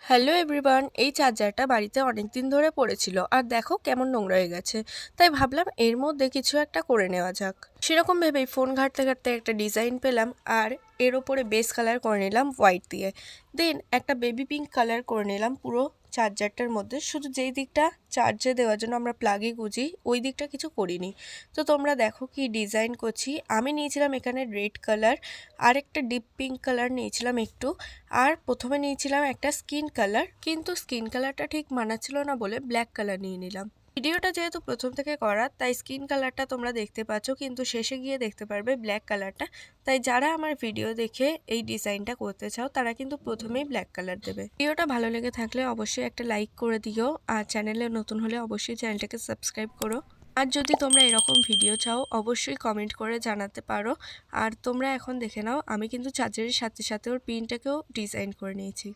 Hello everyone, এই চার্জারটা বাড়িতে অনেক দিন ধরে পড়েছিল আর দেখো কেমন নোংরা হয়ে গেছে। তাই ভাবলাম এর মধ্যে কিছু একটা করে নেওয়া যাক। সেরকম ভেবেই ফোন ঘাঁটতে ঘাঁটতে একটা ডিজাইন পেলাম আর এর ওপরে বেস কালার করে নিলাম হোয়াইট দিয়ে। দেন একটা বেবি পিঙ্ক কালার করে নিলাম পুরো চার্জারটার মধ্যে, শুধু যেই দিকটা চার্জে দেওয়ার জন্য আমরা প্লাগে গুঁজি ওই দিকটা কিছু করিনি। তো তোমরা দেখো কি ডিজাইন করছি। আমি নিয়েছিলাম এখানে রেড কালার, আর একটা ডিপ পিঙ্ক কালার নিয়েছিলাম একটু, আর প্রথমে নিয়েছিলাম একটা স্কিন কালার, কিন্তু স্কিন কালারটা ঠিক মানাচ্ছিল না বলে ব্ল্যাক কালার নিয়ে নিলাম। ভিডিওটা যেহেতু প্রথম থেকে করা তাই স্কিন কালারটা তোমরা দেখতে পাচ্ছ, কিন্তু শেষে গিয়ে দেখতে পারবে ব্ল্যাক কালারটা। তাই যারা আমার ভিডিও দেখে এই ডিজাইনটা করতে চাও তারা কিন্তু প্রথমেই ব্ল্যাক কালার দেবে। ভিডিওটা ভালো লেগে থাকলে অবশ্যই একটা লাইক করে দিও, আর চ্যানেলে নতুন হলে অবশ্যই চ্যানেলটাকে সাবস্ক্রাইব করো। আর যদি তোমরা এরকম ভিডিও চাও অবশ্যই কমেন্ট করে জানাতে পারো। আর তোমরা এখন দেখে নাও, আমি কিন্তু চার্জারের সাথে সাথে ওর পিনটাকেও ডিজাইন করে নিয়েছি।